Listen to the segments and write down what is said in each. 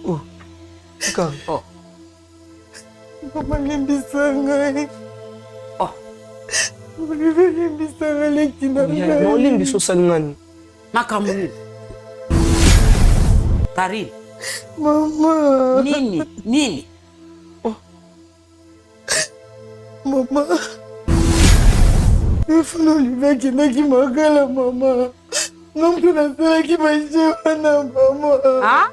Oh. D'accord. Oh. Maman limbisanga. Oh. Maman limbisanga lekina. Non limbiso salingani. Makamuni. Karine. Maman. Nini. Oh. Maman. Il faut l'oliver qui n'a qui magala maman. Non plus la seule qui m'a dit maman. Ah?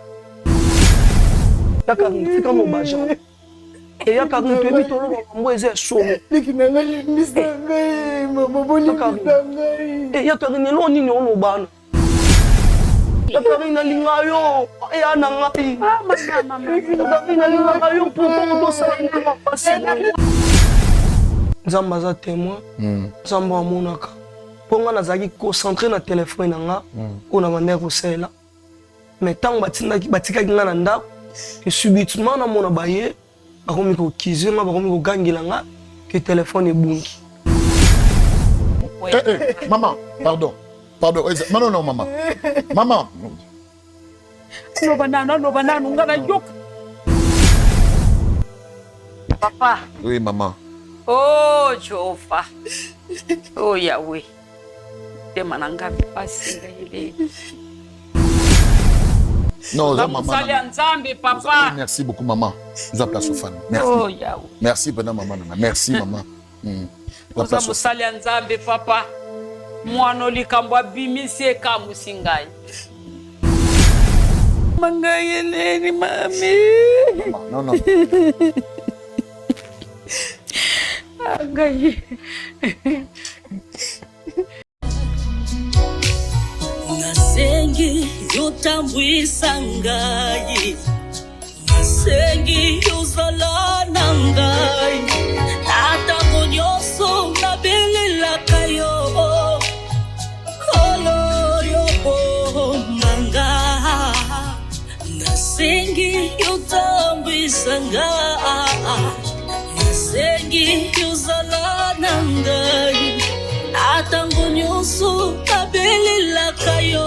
D'accord, c'est comme au bajan. Et il y a quand même un peu moi c'est chaud. Les qui n'a pas limbisanga. Maman bon limbisanga. Et il y a quand même non ni non au ban. Karina lingayo ya nangai mama Karina lingayo pour ça facile Nzamba za témoin Nzamba amonaka ponga nazaki concentré na téléphone nanga ona manda ko sela mais tant batika kinga na ndako que subitement na mona baye akomi ko kizinga bakomi ko gangilanga que téléphone ebungi. Maman, pardon. Non, maman. Maman. No banana, ngana joka. Papa. Oui, maman. Oh, Jehova. Oh, Yahweh. Demananga bipasi ngile. Non, maman. Papa. Merci beaucoup, maman. Nous avons place au fan. Merci. Oh, Yahweh. Merci, maman. Merci, maman. Nous avons sali nzambe, papa. Mwana likambwa bimise kamusingai. Mangayeleni mami. Non. Angaye. Nasengi yotambwisa ngai. Nasengi yozalana ngai. Natango nyoso nabelelaka yo. Nasengi yotambwisa ngai. Nasengi yozalana ngai. Atango nyonso kabelelaka yo.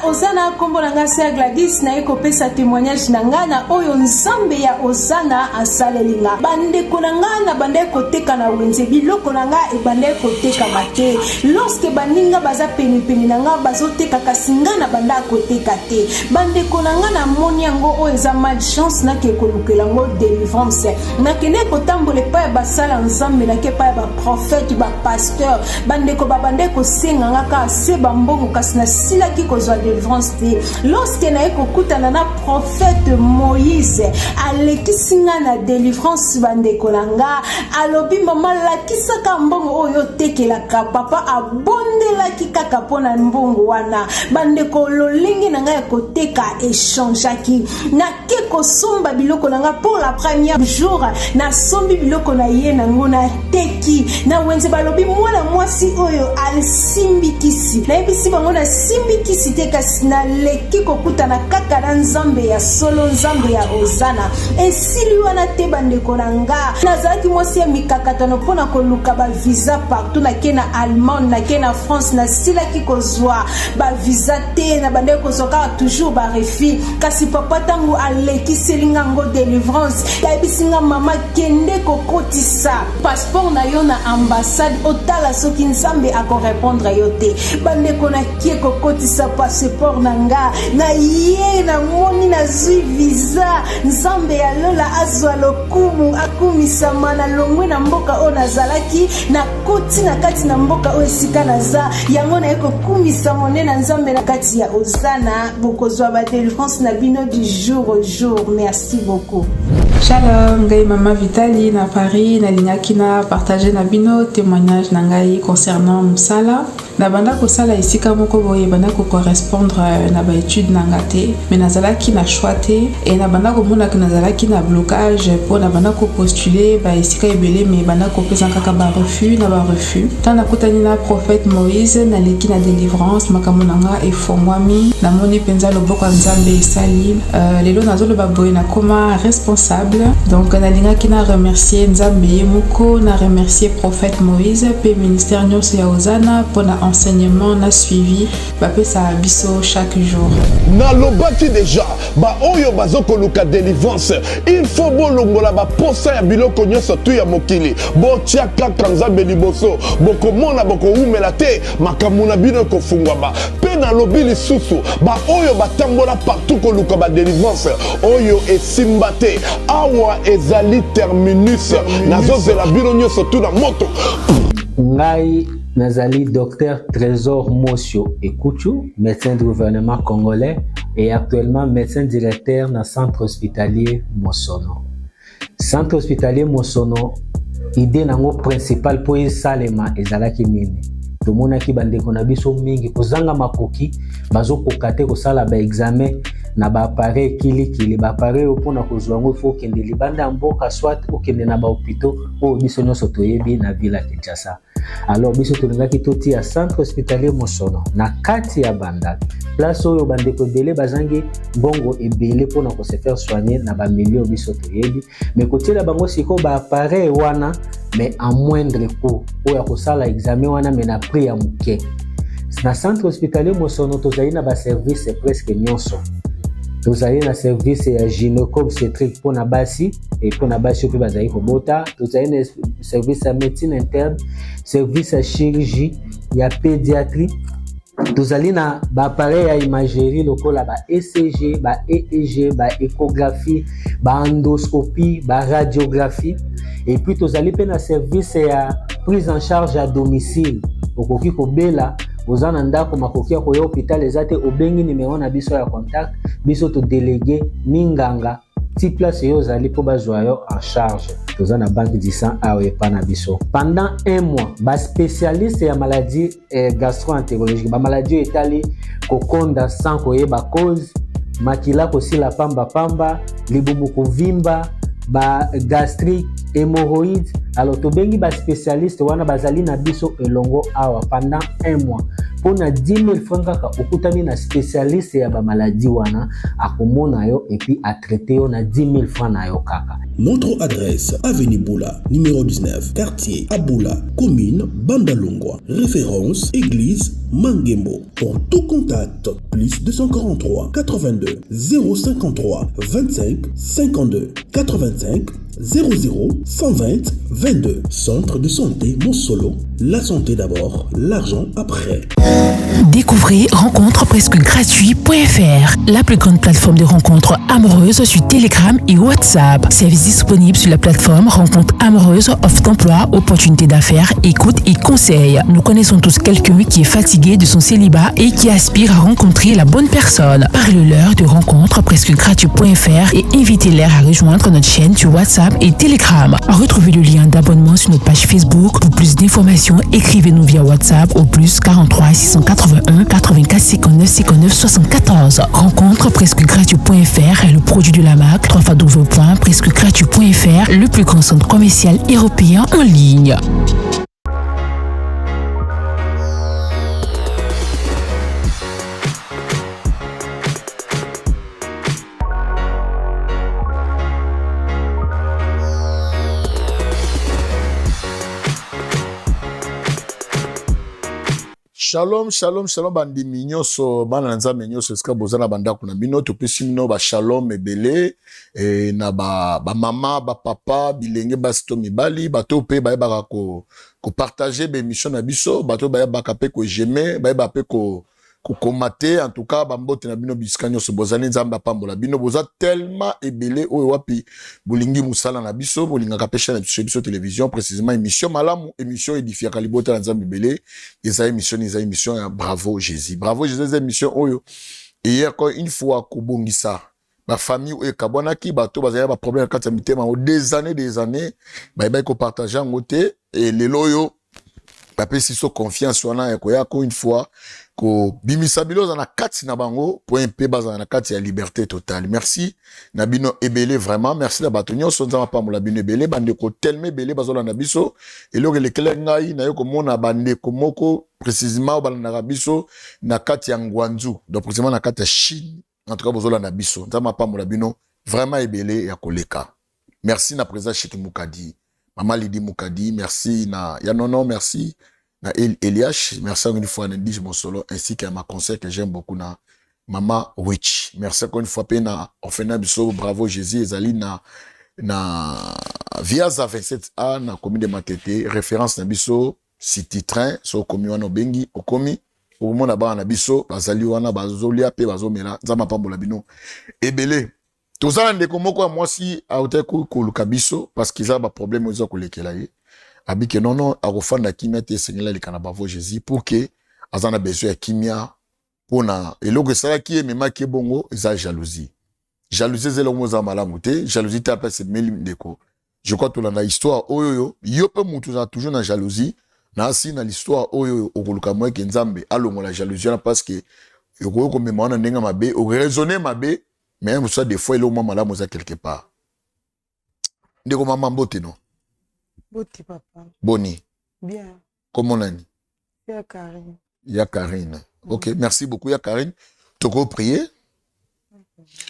Osana kombo na ngasi Gladys na eko pesa témoignage na ngana oyo nzambe ya Osana asalelinga bande konanga na bande koteka na wenze biloko nanga e bande koteka mate lorsque baninga baza peni nanga bazoteka kasinga na banda koteka te bande konanga na moni yango oyo za malchance na ke kolukela ngo délivrance na kene kotambole pa basala nzambe na ke pa ba prophète ba pasteur bande ko babande ko senga ngaka se bambongo kasi na sila ki kozwa délivrance te lorsque na ekokutana na prophète Moïse alekisinga na délivrance bande kolanga alobi mama lakisaka mbongo oyo tekelaka papa abondelaki kaka pona mbongo wana bande kololingi nanga ekoteka échangeaki na ke kosomba biloko nanga pour la première jour na sombi biloko na ye nango na teki na wenze balobi mwana mwasi oyo alsimbikisi na ebisi bango na simbikisi te kasi na leki kokutana kaka na nzambe ya solo nzambe ya Osana esili wana te bandeko nanga nazalaki mwasi ya mikakatano mpona koluka ba visa partout na ke na Allemagne na ke na France na silaki kozwa ba visa te na bandeko kozwaka toujours ba refi kasi papa tangu alekiselinga ngo délivrance yabisinga mama kende kokotisa passeport na yo na ambassade otala soki nzambe ako répondre yo te bandeko na kie kokotisa passe passeport nanga na ye na moni na zui visa nzambe ya lola azwa lokumu akumisama na longwe na mboka o nazalaki na koti na kati na mboka o esika naza yango na yeko kumisa mone na nzambe na kati ya Osana bokozwa ba délivrance na bino du jour au jour. Merci beaucoup. Shalom, ngai Mama Vitali na Paris, na lingaki na partager na bino témoignage na ngai concernant Musala. Na banda ko sala isika moko boye banda ko correspondre na ba étude na ngate, mais nazalaki na choité et na banda ko mona que nazalaki na blocage pour na banda ko postuler ba isika ebele mais banda ko pesa kaka ba refus na ba refus. Tant na kutani na prophète Moïse na leki na délivrance makamonanga e fongwami na moni penza loboko nzambe esali lelo nazolo ba boye na koma responsable. Donc na lingaki na remercier nzambe moko na remercier prophète Moïse pe ministère nyonso ya Osana pour na enseignement na suivi bapesa biso chaque jour. Na lobaki déjà ba oyo bazoko luka délivrance il faut bolongola ba posa ya biloko nyonso tu ya mokili botia kaka nzambe liboso bokomona bokoumela te makambo na bino kofungwama pe na lobi lisusu ba oyo batambola partout koluka ba délivrance oyo esimba te awa ezali terminus nazozela bino nyonso tu na moto. Ngai Nazali Docteur Trésor Mosio Ekuchu, médecin du gouvernement congolais et actuellement médecin directeur dans le centre hospitalier Mosono. Centre hospitalier Mosono, idée nango principale pour y salema ezalaki nini. Tomona ki bandeko na biso mingi kozanga makoki bazo kokate kosala ba examen na ba appareil kili ba appareil opona kozwa ngo faut kende libanda mboka soit okende na ba hôpitaux o biso nyonso toyebi na ville Kinshasa. Alors biso tolingaki toti ya centre hospitalier Mosono na kati ya Bandaki place oyo bandeko ebele bazangi bongo ebele pona ko se faire soigner na ba milieu biso toyebi mais kotiela bango siko ba appareil wana mais à moindre coût oya kosala examen wana mais na prix ya muke. Na centre hospitalier Mosono tozali na ba service presque nyonso. Tozali na service ya gynéco-obstétrique pour na basi et pour na basi pe bazali kobota. Tozali na service ya médecine interne, service ya chirurgie, ya pédiatrie. Tozali na ba appareil ya imagerie lokola ba ECG, ba EEG, ba échographie, ba endoscopie, ba radiographie. Et puis tozali pe na service ya prise en charge à domicile. Okoki kobela ozana ndako makoki ya koya hôpital ezate obengi numéro na biso ya contact biso to délégué minganga ti place yo zali po bazwa yo en charge. Tozana banque du sang awe pana biso. Pendant un mois, ba spécialiste ya maladie gastro-entérologique, ba maladie etali kokonda sang koyeba cause, makila kosila pamba, libumu kovimba, ba gastrique, hémorroïdes. Alors tobengi ba spécialiste wana bazali na biso elongo awa pendant un mois. Pona 10 000 francs kaka okutani na spécialiste ya ba maladie wana akomona yo et puis a traiter yo na 10 000 francs na yo kaka. Notre adresse avenue Boula, numéro 19, quartier Aboula, commune Bandalungwa. Référence église Mangembo. Pour tout contact, plus 243 82 053 25 52 85 00 120 22. Centre de santé Mosolo. La santé d'abord, l'argent après. Découvrez rencontrepresquegratuit.fr, la plus grande plateforme de rencontres amoureuses sur Telegram et WhatsApp. Service disponible sur la plateforme Rencontres amoureuses, offre d'emploi, opportunités d'affaires, écoute et conseils. Nous connaissons tous quelqu'un qui est fatigué de son célibat et qui aspire à rencontrer la bonne personne. Parlez-leur de rencontrepresquegratuit.fr et invitez-les à rejoindre notre chaîne sur WhatsApp et Telegram. Retrouvez le lien d'abonnement sur notre page Facebook. Pour plus d'informations, écrivez-nous via WhatsApp au plus 43 681 84 59 59 74. Rencontrepresquegratuit.fr est le produit de la marque www.presquegratuit.fr, le plus grand centre commercial européen en ligne. Shalom, shalom, shalom, bandi minyoso, bana nzambe nyonso, eska bozana banda kuna bino, topesi mino ba shalom ebele, na ba mama, ba papa, bilenge basito mibali, bato pe ba yeba ko partager be mission na biso, bato ba yeba pe ko j'aimer, ba yeba pe ko kokomate en tout cas bambote na bino bisika nyonso bozali nzambe pambola bino boza tellement ebele oyo wapi bolingi musala na biso bolingaka pe chaîne na biso télévision précisément émission malamu émission édifiaka libota na nzambe ebele eza émission ya Bravo Jésus émission oyo hier quand une fois kobongisa ma famille oyo kabwanaki bato bazali ba problème kati ya mitema des années ba ko partager ngote et lelo oyo bapesi so confiance wana ya koya ko une fois ko bimisa biloza na kati na bango point pe baza na kati ya liberté totale. Merci na bino ebele vraiment, merci na bato nyonso nzama pambola bino ebele bande ko telme ebele bazola na biso eloko lekele ngai na yo komona bande komoko précisément balanda biso na kati ya Ngwanzu donc précisément na kati ya Chine en tout cas bazola na biso nzama pambola bino vraiment ebele ya koleka. Merci na président Chiki Mukadi, Maman Lydie Mukadi, merci na Yanono, merci na Eliash, merci encore une fois à Ndige Monsolo, ainsi qu'à ma conseil que j'aime beaucoup na Maman Witch. Merci encore une fois na Orphelinat Biso, Bravo Jésus, Ezali na Viaza 27A, na commune de Matete, référence na Biso, City Train, so komi wana bengi, okomi, au moment na na Biso, bazali wana bazolia pe bazomela, zama pambola bino, ebele. Tozala ndeko moko ya mwasi aute koluka biso parce qu'ils ont ba problème ozo kolekela ye abike non akofanda kimia te sengela likana Bravo Jésus pour que azana besoin ya kimia pona eloko sala ki mema ke bongo eza jalousie zelo moza malamu te jalousie ta place meli ndeko. Je crois que la histoire oyo yo pe mutu za toujours na jalousie na si na l'histoire oyo okoluka moye ke nzambe alongo la jalousie parce que yoko ko mema na ndenga mabe o raisonner mabe. Mais vous savez, des fois, il y a un moment là, quelque part. Ndeko maman bote non? Bote papa. Boni. Bien. Comment on a dit? Ya Karine. Ya Karine. Ok, merci beaucoup Ya Karine. Toko prier.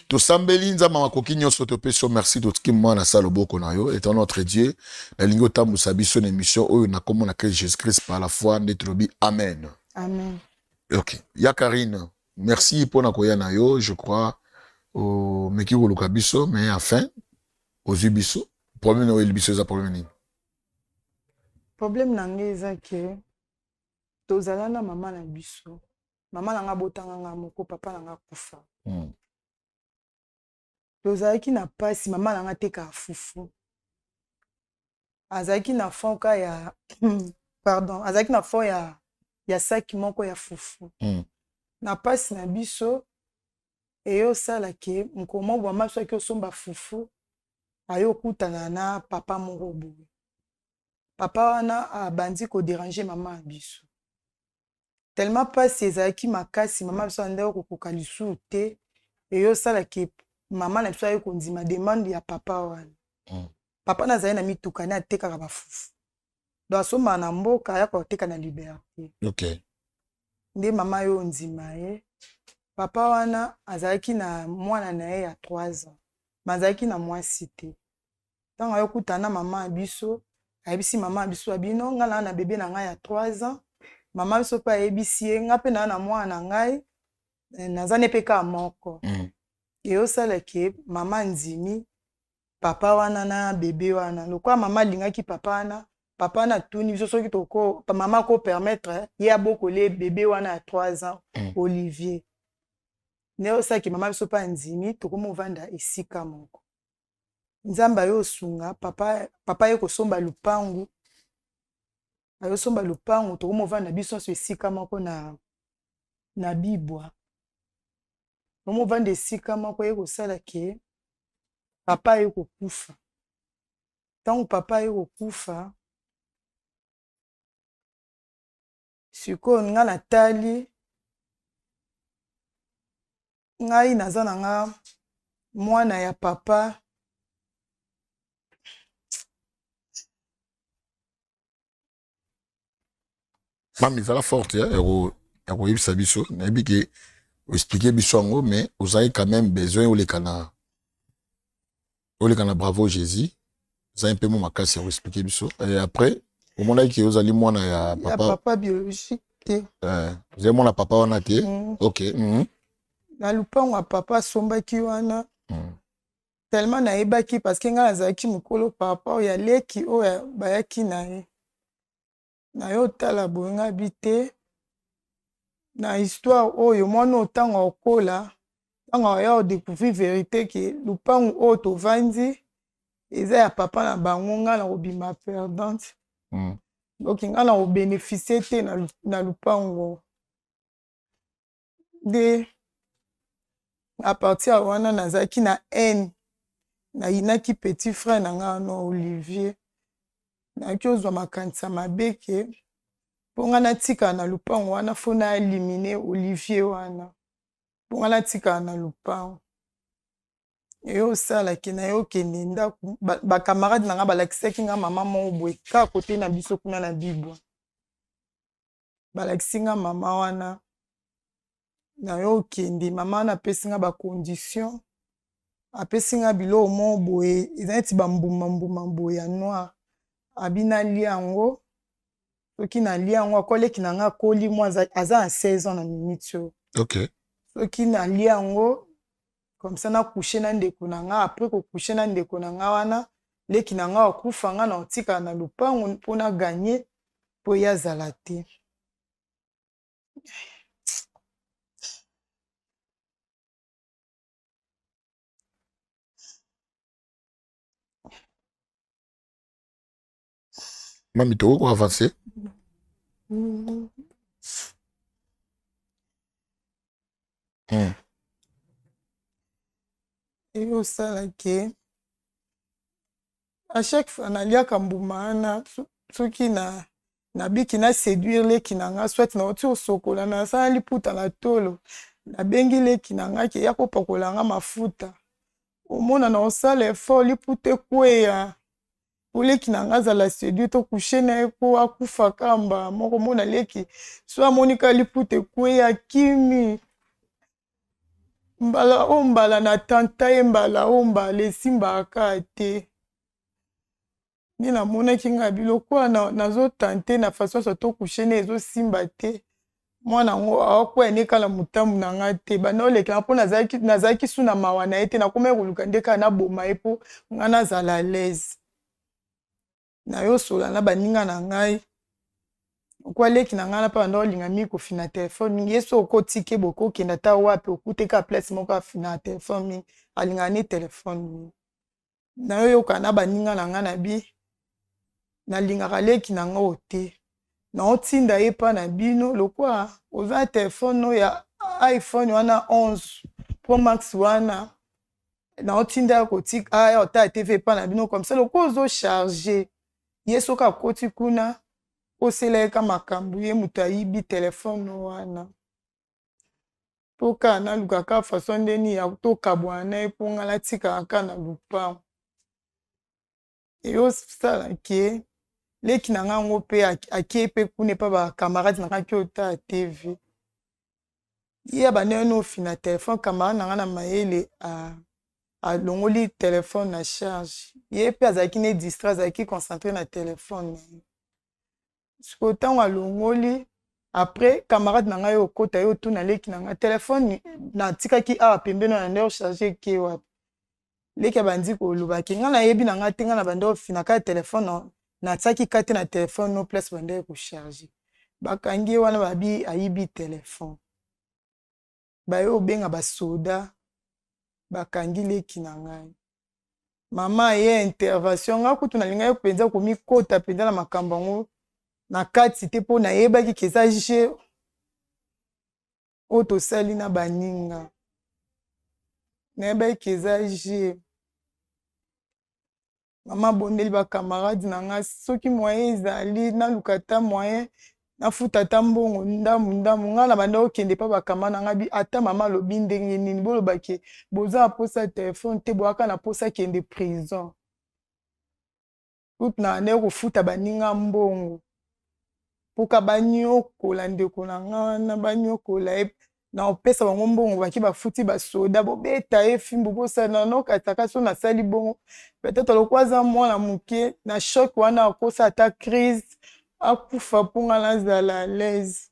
To sambeli nzama makoki nyonso to peso merci to tiki mwana salo boko na yo étant notre Dieu. La lingo tambu sabi son émission oyo na komo na Jésus Christ par la foi ndetrobi amen. Amen. Ok. Ya Karine. Merci pour na koya na yo, je crois. Au meki koluka biso mais enfin aux biso problème no el biso za problème ni problème nange eza ke tozala na mama na biso mama nanga botanga nga moko papa nanga kufa tozalaki na pasi mama nanga teka fufu azalaki na fonka ya pardon azalaki na fond ya saki moko ya fufu na pasi na biso eyo sala ke mkomo bwa maso ki osomba fufu ayo kutana na papa moko boye papa wana abandi ko déranger mama biso tellement pasi ezalaki makasi mama biso andeko kokoka lisu te eyo sala ke mama na biso ayo kondima demande ya papa wana papa nazali na mituka na atekaka bafufu do asomba na mboka ya koteka na liberté okay nde mama yo ndima ye papa wana azalaki na mwana na ye ya 3 ans mazalaki na mwasi te ntango ayokutana mama biso ayebisi mama biso abino nga na bebe na ngai ya 3 ans mama biso pa ayebisi ye nga pe na mwana na ngai naza ne pe ka moko eyosala ke mama ndimi papa wana na bebe wana lokwa mama alingaki papa wana tuni biso soki toko mama ko permettre ye abokole bebe wana ya 3 ans Olivier neo saki mama biso pa ndimi tokomovanda esika moko nzamba yo sunga papa ye kosomba lupangu ayosomba lupangu tokomovanda biso so esika moko na bibwa tokomovanda esika moko ye kosala ke papa ye kokufa ntango papa ye kokufa sikoyo nga natali ngai naza na nga mwana ya papa mami zala forte ya koyebisa biso nayebi ke oexplike biso yango mais ozali quand même besoin oleka na Bravo Jésus ozali mpe mo makasi ya koexplike biso et après omonaki ke ozali mwana ya papa biologique te ozali mwana papa wana te ok na lupango ya papa asombaki wana tellement nayebaki parce que ngai nazalaki mokolo papa oyo aleki oyo bayaki na ye nayo tala boye nga bi te na histoire oyo mwana otanga okola tanga ya découvrir vérité ke lupangu oyo tovandi eza ya papa na bango nga na kobima perdante donc nga na kobénéficie te na lupango nde à partir ya wana nazalaki na haine nayinaki petit frère na nga na Olivier nayaki ozwa makanisa mabe ke mpo nga natikala na lupango wana fo na elimine Olivier wana mpo nga natikala na lupango eyo osalaki na yo okende ndako bakamarade na nga balakisaki nga mama moko boye kaka kote na biso kuna na bibwa balakisi nga mama wana na yo okende mama wana apesi nga bacondition apesi nga biloko moko boye eza neti bambuma boye ya noir abi nalia yango soki nalia yango akoleki na nga akoli mwa aza na 16 ans na minute oyo soki nalia yango comme ça na coucher na ndeko na nga après ko coucher na ndeko na nga wana leki na nga akufa nga na otika na lupango mpona gagner po ya zala te Mami to ko avancer et osala ke à chaque fois naliaka mbuma wana soki nabiki na séduire leki na nga soit na oti osokola nasala liputa na tolo nabengi leki na nga ke ya kopakola nga mafuta omona na osala effort liputa ekweya po leki na nga azala séduire tokouche na ye po akufa kamba moko mona leki so amonika liputa ekweya kimi mbala o mbala na tanta ye mbala o mbala esimbaka te ni namonaki nga biloko wana nazotante na façon so tokouche na ezosimba te mwana yango akoya ne kala motambu na nga te banda olekela mpo nazalaki su na mawa na ye te nakomaki koluka nde kaka naboma ye mpo nga nazala à l'aise na yo sola na baninga na ngai okwa leki na ngai na mpe banda olinga mingi kofina telefone mingi ye so okotike boke okenda ta wapi okuteka place moko afina telefone mingi alingaka ne telefone mingi na yo yoka na baninga na ngai na bi nalingaka leki na nga ote na otinda ye pa na bino lokwa oza telefone oyo ya iPhone wana 11 Pro Max wana na otinda ya kotika aya ota TV pa na bino comme ça lokwa ozo charger ye soki akoti kuna osala ye ka makambo ye moto ayibi telefone wana mpo kaka nalukaka façon ndeni ya tokabwana na ye mpo nga natikaka kaka na lupango eyosala ke leki na nga yango mpe akie mpe kuna epa bakamarade na nga ki ota TV ye abandaki no ofina telefone camarade na nga na mayele alongoli telefone na charge ye mpe azalaki ne distrait azalaki concentré na telefone na ye siko ntango alongoli après camarade na ngai okota ye otuna leki na nga telefone natikaki awa pembeni na nde ocharge eke wapi leki abandi kolobaki nga nayebi na nga te nga na bande ofina kaka telefone natiaki kate na telefone no place bande kocharge bakangi ye wana babi ayibi telefone baye obenga basoda bakangi leki na ngai mama ye intervention nga kutu nalingai mpenza komikota mpenza na makambo yango na kati te mpo nayebaki keza je oyo tosali na baninga nayebaki keza je mama bondeli bakamarade na nga soki moyen ezali naluka ata moyen nafuta ata mbongo ndamu nga na banda okende pa bakama na nga ata mama alobi ndenge nini bolobaki boza na posa telefone te boyaka na posa kende prison kutu na nde kofuta baninga mbongo mpoka banyokola ndeko na nga wana banyokola ye na opesa bango mbongo baki bafuti basoda bobeta ye fimbu bosala nokataka so nasali bongo peut-être lokwa aza mwana moke na choc wana akosa ata crise akufa mpo nga nazala à l'aise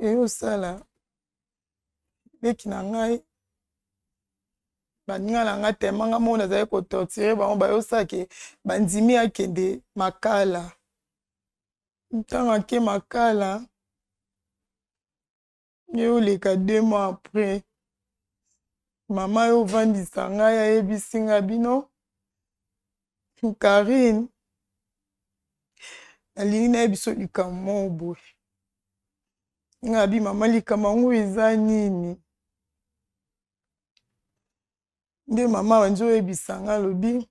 eyosala leki na ngai baninga na nga tema nga moko nazali kotortire bango bayosake bandimi akende makala ntango ake makala ye oleka 2 mois après mama yo ovandisa ngai ayebisi nga bino Karine nalingi nayebi so likambo moko boye nga bi mama likambo yango eza nini nde mama banzi oyebisa nga alobi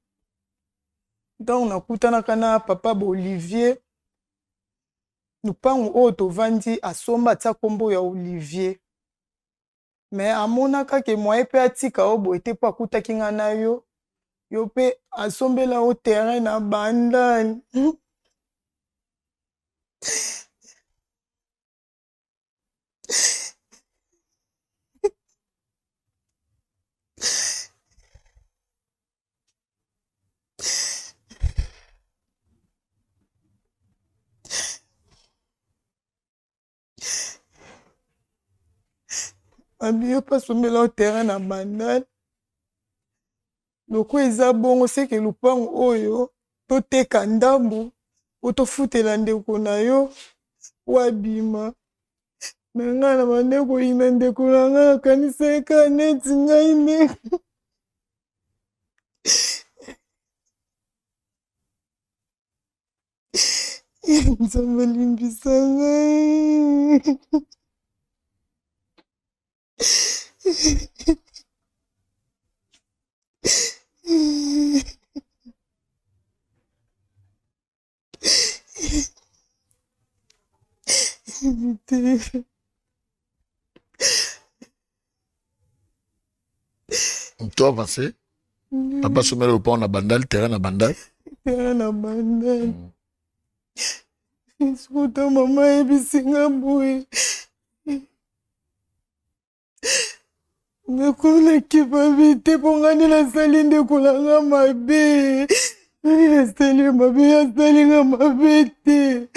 ntango nakutanaka na papa Olivier lupango oyo tovandi asomba atia nkombo ya Olivier me amonaka ke moye mpe atika oyo boye te mpo akutaki nga na yo mpe asombela o terrain na bandani abiyo mpe asombela o terrain na bandani loko eza bongo seke lupango oyo toteka ndambo po tofutela ndeko na yo wabima me ngai na bandeko yina ndeko na ngai akanisa eka neti ngai nde nzambe alimbisa ngai Toi avancé papa somela lupango na bandali terrain na bandali sukuta mama yebisinga boye nakolaki babi te mpo ngani nasali ndeko na nga mabe ngani nasali mabe asalinga mabe te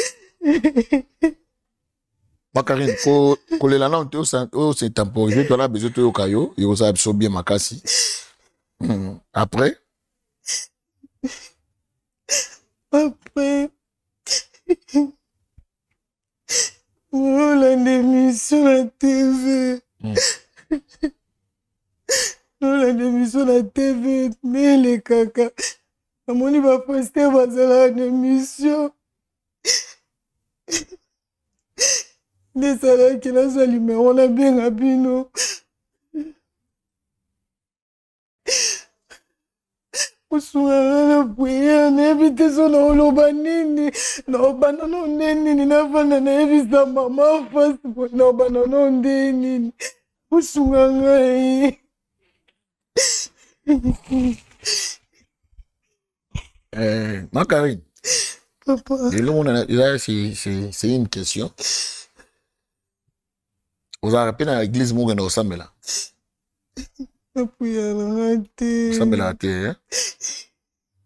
Makarine kolela na te oyo temporiser to na besoin toyoka yo ekozala biso bien makasi après olanda émission na TV olanda émission na TV nelekaka namoni baposter bazalaka na émission nde ezalaki nazwa limero nabenga bino osungaka na bwya nayebi te so naoloba nini naobana no nde nini navanda nayebisa mama fasi naobana no nde nini osunga ngai Makarine papa c'est une question ozalaka mpe na église moko na osambela napuyalanga te osambelaka te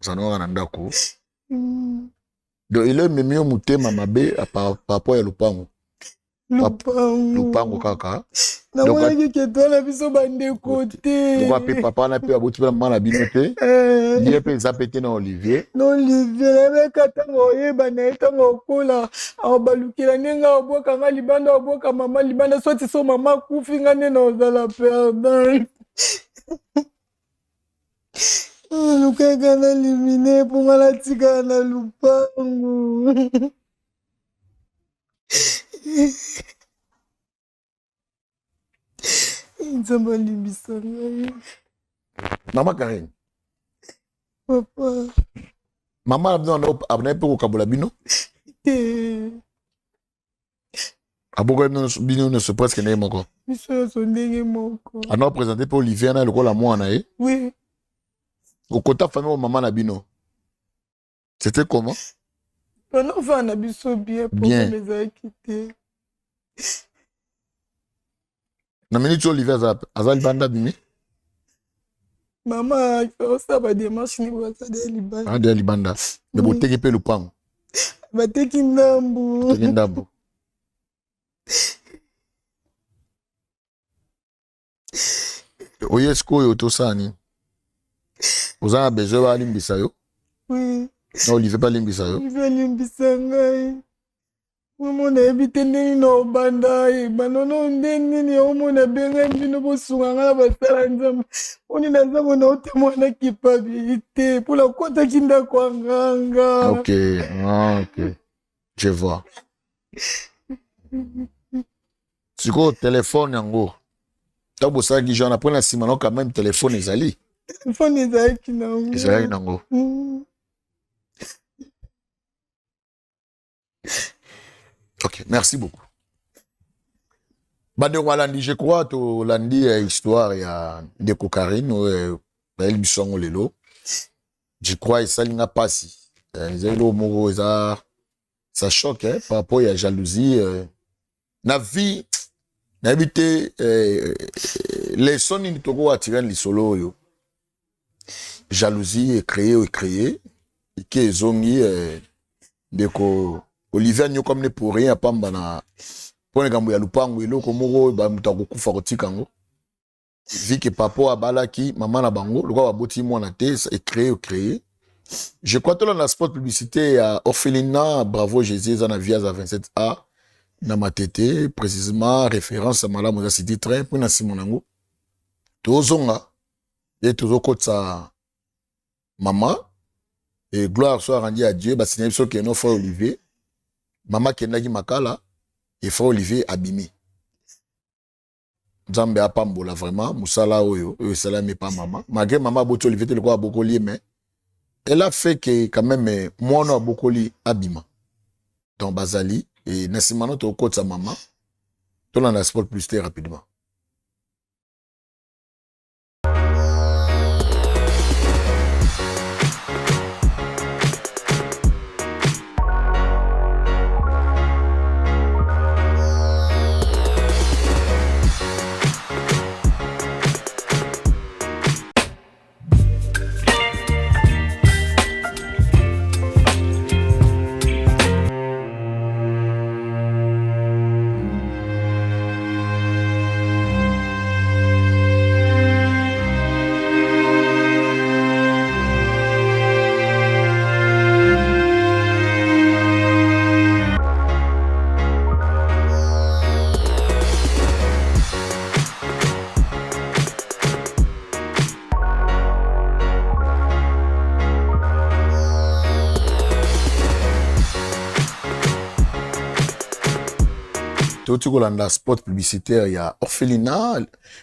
ozanaka na ndako donc ile ememi yo motema mabe papo ya lupango lupango kaka namonaki keto na biso bandeko te lokwa mpe papa wana mpe aboti mpe na mama na bino te ye mpe eza mpe te na Olivier nayebeka ntango oyeba na ye ntango okola aobalukela ndenge aobwaka nga libanda obwaka mama libanda soti so mama akufi nga nde na ozala perdant lukaka na limine mpo nga natikala na lupango nzambe alimbisa ngai mama Karine papa mama na bino abanaye mpe kokabola bino aboka bino nyonso presque na ye moko biso nyonso ndenge moko ana présente mpe Olivier na lokola mwana ye oui okota famille o mama na bino c'était comment panofaa na biso bien problème ezalaki te na minute Olivier aza libanda bimi mama osala badémarche ni basada ya libanda ade ya libanda me boteki mpe lupango bateki ndambu oye sikoyo tosala nini Vous avez besoin de limbisa yo? Oui. Non, Olivier pas limbisa yo. Olivier limbisa ngai. Omona ebite ndeni na obanda ye. Banono ndeni ni omona benga mbino bosunga nga basala nzambe. Oni naza mona otemona culpabilité. Pour la kota kinda kwa nganga. Ok, ok. Je vois. Tu go téléphone yango. Tant que ça qui j'en apprends la simano quand même téléphone ezali. Téléphone ezali kinango. Ezali nango. Ok, merci beaucoup. Bande Walandi, je crois to landi histoire ya de Kokarine elle bisongo lelo. Je crois ça n'a pas si. Zelo moro ça choque par rapport à jalousie na vie na habité les sons ni toko attirer les solo yo. Jalousie est créée et que zongi deko Olivier nyo comme ne pour rien pamba na pone kambo ya lupango eloko moko ba mutako kufa kotika ngo vu que papa abalaki maman na bango lokwa baboti mwana te et créé je crois que dans la spot publicité à Orphelinat Bravo Jésus za na via za 27A na matete précisément référence à malamu za city train pour na simonango tozonga et tozokotsa maman et gloire soit rendue à Dieu ba signer so que no frère Olivier maman kendaki makala et frère Olivier abimi Nzambe apambola vraiment musala oyo salami pas maman malgré maman boto Olivier te le quoi beaucoup lié mais elle a fait que quand même moi a beaucoup li abima dans Bazali et nasimano to côté sa maman to la sport plus très rapidement. Tu as spot publicitaire, il y a Orphelinat,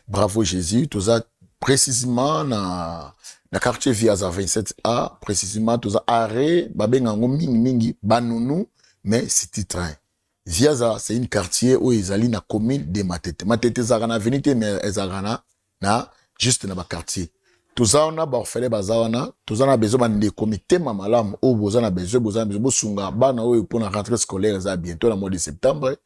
Bravo Jésus, tout ça précisément dans le quartier Viaza 27A, précisément tout ça arrêt, babengango mingi banounou, mais city train. Viaza, c'est une quartier où ils allaient dans la commune de Matete. Matete, Zarana, venite, mais Zarana, na, juste dans le quartier. Tout ça, on a orphelin bazawana, tout ça, on a besoin de comité mamalam, où vous en avez besoin, sunga, bana, pour la rentrée scolaire, ça bientôt, le mois de septembre.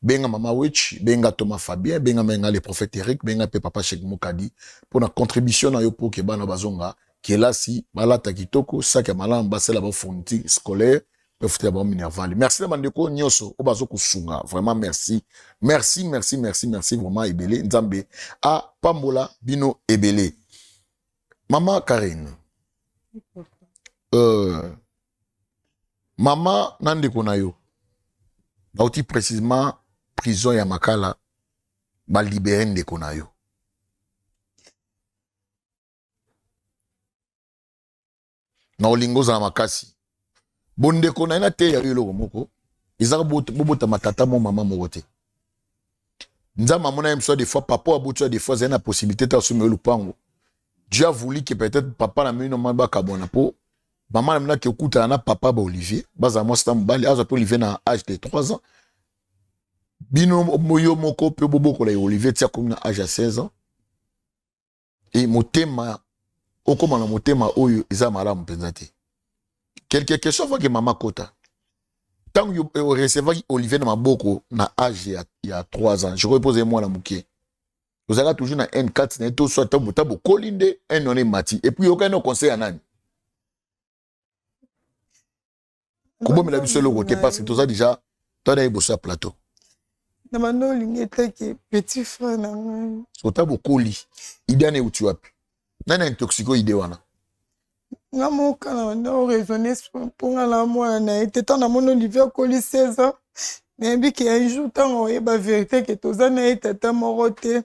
Benga Mama Witch, Benga Thomas Fabien, Benga Menga le prophète Eric, Benga Papa Cheikh Mokadi, pour la contribution à Yopo Kebana Bazonga, qui est là si, Malata Kitoko, Saka Malam, Basela Fourniture scolaire, peuvent faire Minerval. Merci de Mandeko Nyoso, Obazoko Sunga, vraiment merci. Merci, vraiment Ebele, Nzambe, à Pambola, Bino Ebele. Maman Karine, Maman Nandeko Nayo, Bauti précisément, prison ya makala ba libérer ndeko na yo na olingo za makasi bondeko na ina te ya yo loko moko izaka bobota matata mo mama moko te nzama mona yemso des fois papa abutu des fois zena na possibilité ta sume lupango Dieu a voulu que peut-être papa na mino mamba kabona po maman na mna ke okuta na papa ba Olivier baza mo sta mbali aza po Olivier na âge de 3 ans. Bino moyo moko pe boboko la Olivier tia comme na âge à 16 ans et motema okoma na motema oyo eza malamu penza te quelque chose que maman kota tant yo recevoir Olivier na maboko na âge ya 3 ans je repose moi la mukie vous avez toujours na N4 na to soit tabo kolinde un noné mati et puis aucun conseil à nani comment me la biso le côté parce que tout ça déjà toi na bossa plateau. Namano lingetaki petit frère nanga. Sota bokoli. Idane utu wapi. Nana intoxico ide wana. nga moka na banda oraisonne mponga na mwana na ye te ntango namoni Olivier akoli 16 ans nayebi ke un jour ntango oyeba vérité ke toza na ye tata moko te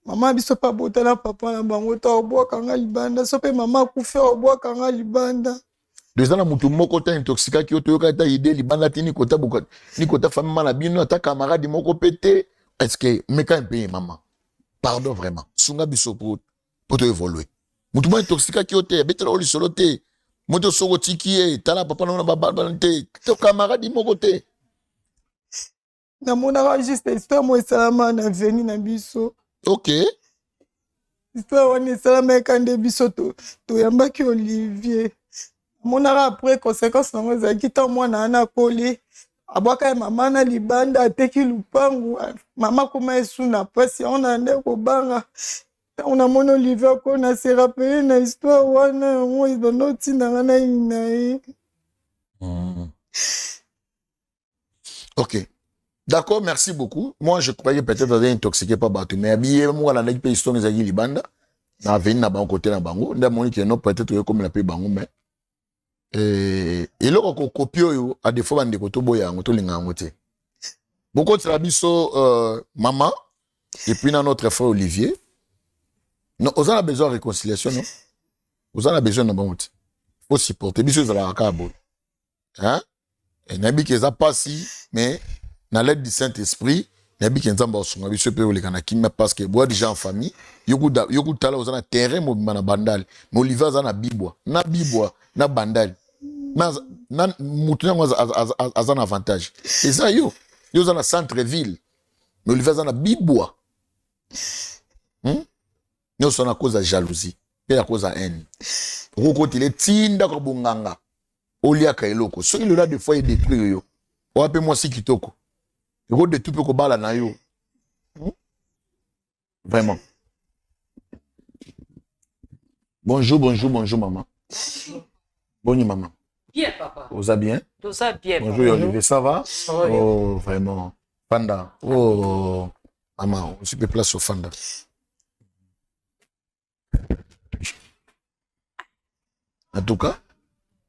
mama biso mpe abotana papa na bango ta obwaka nga libanda so mpe mama akufi obwaka nga libanda Deza na mutu moko ta intoxikaki yo toyoka ta ide libanda ti ni kota famille na bino ata camarade moko pété est-ce que meka mpe mama pardon vraiment sunga biso pour to évoluer mutu mo intoxikaki yo te betela oli solo te moto soko tiki ye tala papa na baba te to camarade moko te namonaka juste histoire mo esalama na veni na biso ok histoire wana esalama eka nde biso toyambaki Olivier monaka après conséquence nango ezalaki ntango mwana wana akoli abwaka ye mama na libanda ateki lupangu mama akoma esuna mpasi yango na nde kobanga ntango namoni Olivier akoli na se rappele na histoire wana yango ebanda otindanga na ye na ye. Ok. D'accord, merci beaucoup. Moi, je croyais peut-être être intoxiqué par Batou, mais habillé, moi, la nègre, histoire, les aguilles, libanda. Na venu na bango côté na bango. Nda moni que non, peut-être comme la paix bango, mais. Et là, on copie, à des fois, on dit que tout boya, on tout l'inga, on te. Beaucoup de rabiso, maman, et puis dans notre frère Olivier. Non, on a besoin de réconciliation, non? On a besoin de bon. Faut supporter. Biso, ça la cabo. Hein? Et n'a que ça passe, mais, dans l'aide du Saint-Esprit, nabi kenzamba osunga biso pe olekana kimia parce que bois déjà en famille yoku tala ozana terrain mo bana bandal mo Olivier azana bibwa na bandal na mutu yango azana avantage et ça yo zana centre ville mo Olivier azana bibwa yo sona cause de jalousie pe à cause de haine roko tile tinda ko bonganga oliaka eloko so il là des fois il détruit yo wape moi si kitoko. Le de tout peut que na yo. Vraiment. Bonjour, maman. Bonjour, maman. Bien, papa. Vous allez bien? Tout ça bien. Bonjour, Olivier, ça va? Oui. Oh, vraiment. Fanda. Oh, maman, on se peut place au Fanda. En tout cas,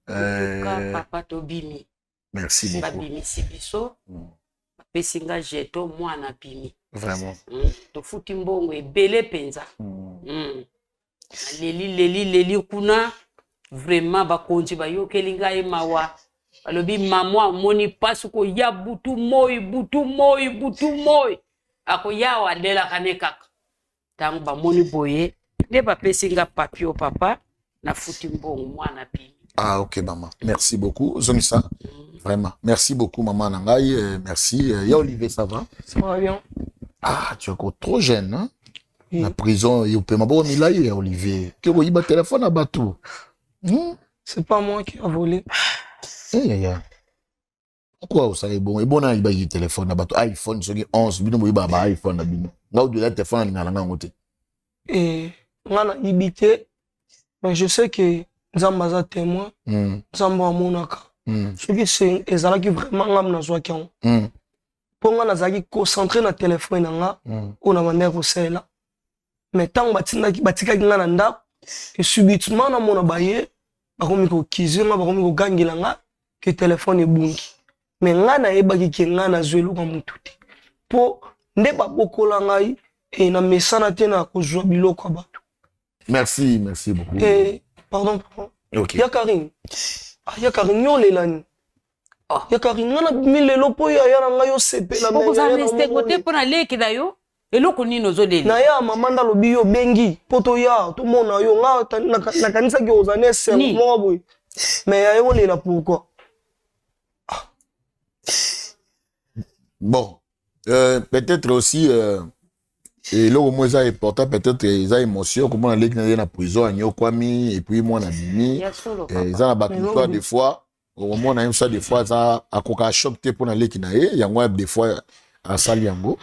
papa Tobimi. Merci beaucoup. Babimi Sibiso. Pesinga jeto mwana bimi. Vraiment. Tofuti mbongo ebele penza. Leli kuna vraiment bakonzi bayokeli ngai mawa. Alobi maman moni pasuko ya butu moi. Ako ya wadela kanekaka. Tangu ba moni boye nde ba pesinga papio papa na futi mbongo mwana bimi. Ah ok maman. Merci beaucoup. Zomisa. Vraiment. Merci beaucoup, maman Nangaï. Merci. Ya Olivier, ça va? Ça va bien. Ah, tu es encore trop jeune, hein? Oui. La prison, il peut m'avoir mis là, Olivier. Que vous avez téléphone à bateau. C'est pas moi qui a volé. Pourquoi vous savez bon? Et bon, il y a un téléphone à bateau. iPhone, c'est 11. Bino, il y a un iPhone à bino. Là où il y a un téléphone, il y a un côté. Et, on a ibité. Mais je sais que Zambaza témoin. Zamba Monaka. Soki c'est ezalaki vraiment ngam na zwaki yango mpo nga nazalaki concentré na telefone na nga oyo na bandaki kosala mais ntango batikaki nga na ndako e subitement namona baye bakomi kokize nga bakomi kogangela nga ke telefone ebungi mais nga nayebaki ke nga nazwa eloko motu te mpo nde babokola ngai na mesana te na kozwa biloko ya bato. Merci beaucoup. Pardon. Okay. Ya Karine. Ya Karine nyolelani. Ya Karine ngana milelo po ya na ngayo sepela mais. Oza rester côté pona leki da yo. Eloko nino zoleli. Na ya mama ndalo biyo bengi poto ya to mona yo nga na kanisa ki ozane serment boy. Mais ya yo lela pourquoi? Bon, peut-être aussi et là au moins ça est important peut-être ils ont émotion comment aller dans la prison à Nyokwami et puis moi na bimi ils ont battu des fois au moins on a ça des fois ça à coca choc te pour aller kinae il y a des fois à Saliango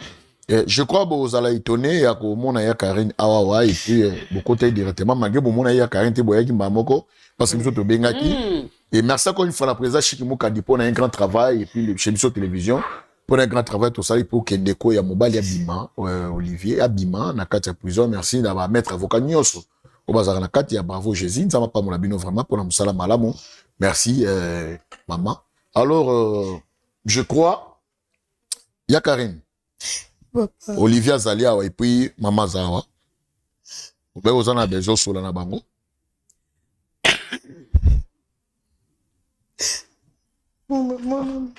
je crois que vous allez étonner à comment on a Karine awawa et puis beaucoup de directement malgré bon on a ya Karine te boyaki mbamoko parce que nous autres bengaki et merci encore une fois la présence Chikimo Kadipo on a un grand travail et puis chez nous télévision pour un grand travail tout ça pour Kendeko ya mobile Abima Olivier Abima na kati ya prison merci d'avoir mettre avocat nyonso Obazara kati ya bravo Jésus, nzama pa mona bino vraiment pour la musala malamu. Merci maman. Alors je crois ya Karine. Papa. Olivia Zalia et puis maman Zawa. Obe ozana bezo sola na bango. Maman.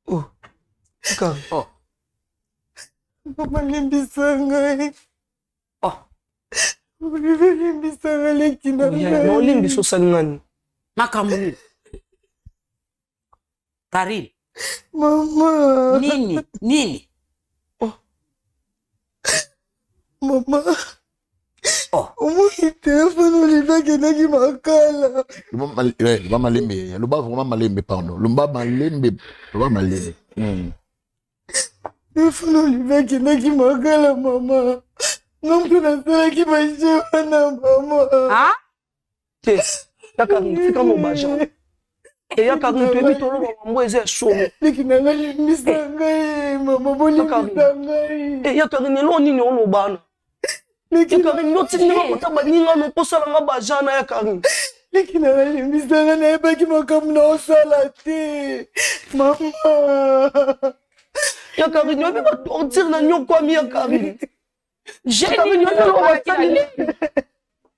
Oh. Karine. Oh. Papa limbisa ngai. Oh. Limbisa ngai leki na ngai. Non limbiso salingani. Makamuni. Karine. Mama. Nini? Oh. Mama. Oh. Omoni telefone Olivia kendaki makala. Luba malembe. Luba vraiment malembe, pardon. Luba malembe. Luba malembe. Telefone Olivia kendaki makala, mama. Ngamtu nasalaki bashewa na mama. Ah? Yes. Ya Karine, fika mo baja. Et ya Karine, tu es tolo mambo eze somo. Leki na ngai limbisa ngai, mama bolimbisa ngai. Et ya Karine, lo nini ono bana. Ya Karine, lo tini nga kota baninga no posala nga baja na ya Karine. Leki na ngai limbisa ngai na yebaki makambo na osala te. Mama. Ya Karine, yo ba torture na nyokwami ya Karine. Jenny,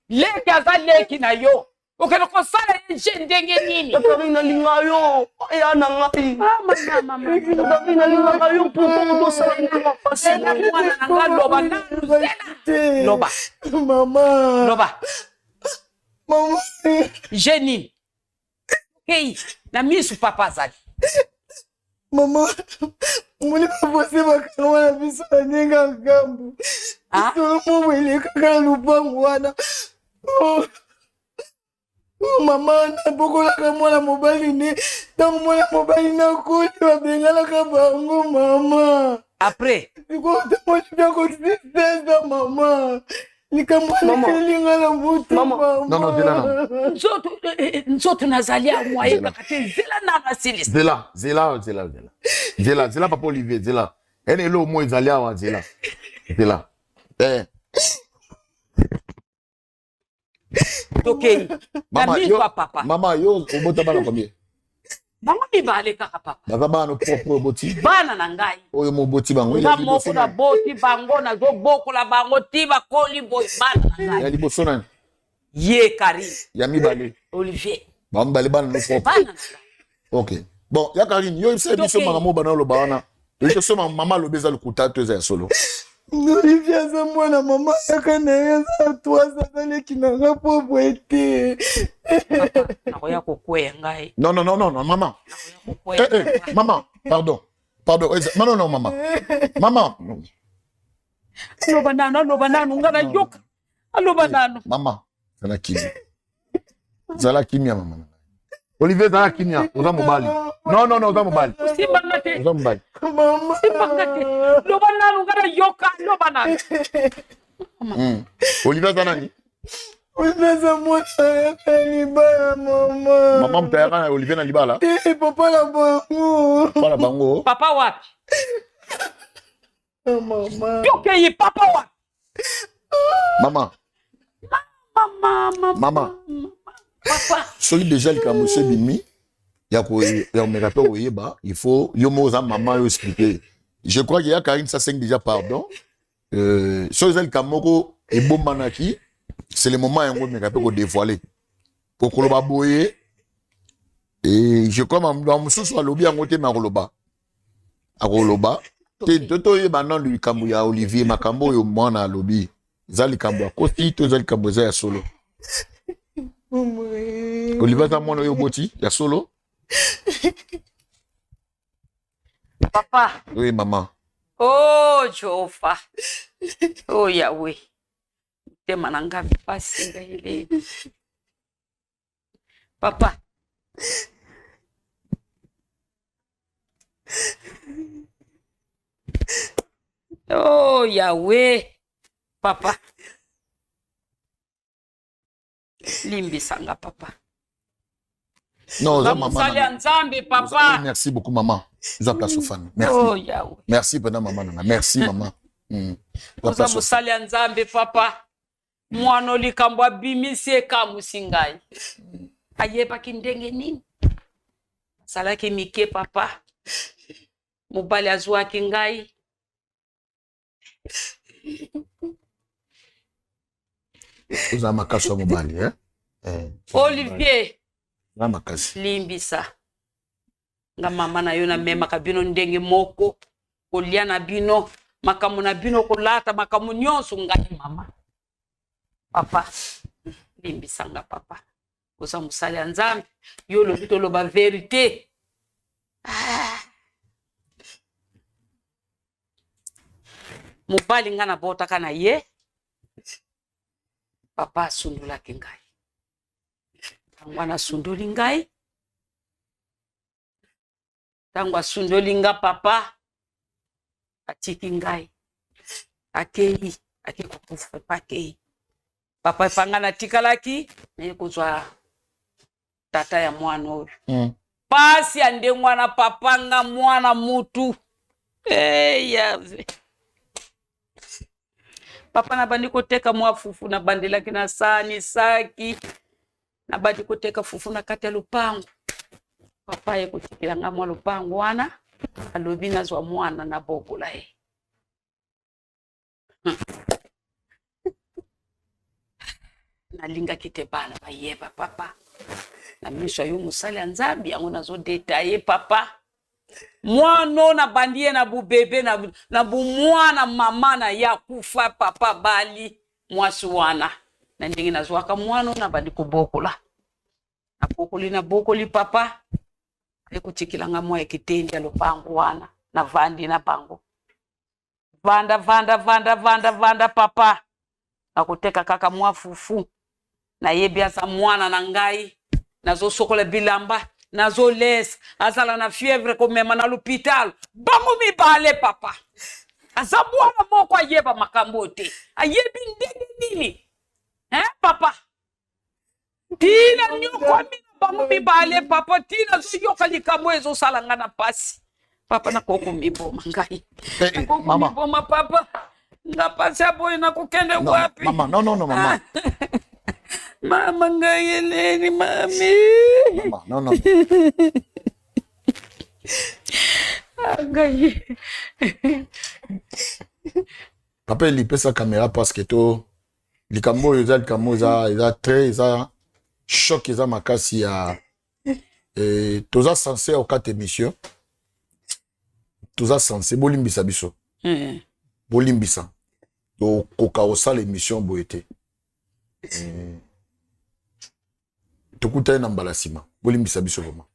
leki aza leki na yo. Okena kosala ye ndenge nini? Ya Karine nalinga yo. Ya na ngai. Mama. Ya Karine nalinga yo pour tosala nga pasi. Mwana nanga loba nanu zela. Loba. Mama. Loba. Mama. Jenny. Hey, na misu papa zali. Mama. Muni pavose bakangwa na biso anenga ngambu. Ah? Solo mwele kaka lupangu wana. Mama na bokolaka mwana mobali ne. Tango mwana mobali na kuli babengalaka bango mama. Après. Siko tamo chibia kosiseza mama. Nikamwelelinga na mutu mama. Non, Zela. Nzoto nazali a mwaye kakate Zela na masilis. Zela papa Olivier, Zela. Ene lo mo ezali awa Zela. Okay. Papa. Mama yo obota bana combien? Bango mibale kaka papa. Baza bana propre boti. Bana na ngai. Oyo mo boti bango. Ba moko na boti bango na zo boko la bango tiba koli boy bana na ngai. Ya liboso na. Ye Karine. Ya mibale. Olivier. Ba mibale bana no propre. Bana na ngai. OK. Bon, ya Karine, yo se biso mangamo bana lo bana. Yo so mama lo beza lo kutato za solo. Olivia za mwana mama yaka na yeza twaza zaleki na ngapo bwete. Nakoya kokwe ngai. Non, maman. Maman, pardon. Non, maman. Maman. Loba nanu ngana yoka. Loba nanu. Maman, zala kimia maman. Olivier zala kimia, oza mobali. Non, oza mobali. Simba ngate. Oza mobali. Mama. Simba ngate. Loba nanu ngana yoka, loba nanu. Olivier zala nani? Olivier za mwana yaka libala mama. Maman mtayaka na Olivier na libala? Papa la bango. Papa la bango. Papa wapi? Mama. Yoke yi papa wapi? Mama. Papa. Celui déjà le kamose bimi. Ya me rappelle oyeba, il faut yo moza maman yo expliquer. Je crois qu'il y a Karine ça c'est déjà pardon. Celui le kamoko et bon manaki, c'est le moment où me rappelle ko dévoiler. Pour koloba boye et je crois maman so lobby en côté makoloba. Akoloba. Toto yeba non lui kambu ya Olivier makambo yo mwana lobby. Zali kambu akosti to zali kambu za ya solo. Olivier za mwana yo boti ya solo. Papa. Oui, maman. Oh, Jehovah. Oh, Yahweh. Tema nanga pasi ngaile. Papa. Oh, Yahweh. Papa. Limbisanga, papa. Non, maman. Papa. Merci beaucoup, maman. Nous place au fan. Merci. Oh, Yahweh. Merci, maman. Merci, maman. Papa. mwana likambo abimise kamusi ngai ayebaki ndenge nini asalaki mike papa mobali azwaki ngai oza makasi ya mobali Olivier na makasi limbisa nga mama na yo na memaka bino ndenge moko kolia na bino makamu na bino kolata makamu nyonso ngai mama papa limbisa nga papa kosa musali ya nzambe yo lobi toloba verité mobali nga na botaka na ye papa asundolaki ngai tango anasundoli ngai tango asundoli nga papa atiki ngai akei akekukufa pakei papa epanga natikalaki naye kozwa tata ya mwana oyo pasi ya nde mwana papa nga mwana mutu yave papa nabandi koteka mwa fufu nabandelaki na sani saki nabandi koteka fufu na kati ya lupango papa ye kotikila nga mwa lupango wana alobi nazwa mwana na bokola ye nalingaki te bana bayeba papa na miso yo musali ya nzambi yango nazodetaye papa mwana na bandie na bubebe na bumwana mama na ya kufa papa bali mwasi wana na ndenge nazwaka mwana na bandi kobokola na bokoli papa ekutikilanga mwa ekitendi ya lupango wana na vandi na bango vanda papa nakoteka kaka mwa fufu na yebiasa mwana na ngai nazo sokola bilamba nazo les azala na fièvre komema na l'hôpital bango mibale papa aza mwana moko ayeba makambo te ayebi ndenge nini papa tina nyokwami na bango mibale papa tina zoyoka likambo ezosala nga na pasi papa nakoko miboma ngai mama miboma papa nga pasi aboye nakokende wapi mama non mama mama ngai eleni mami mama non ngai papa elipesa caméra parce que to likambo oyo eza likambo eza très eza choc eza makasi ya toza censé okata émission toza censé bolimbisa biso bolimbisa tokoka osala émission boye te tokutani na mbala nsima bolimbisa biso vraiment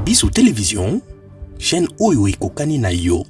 Biso télévision chaîne oyo ekokani na yo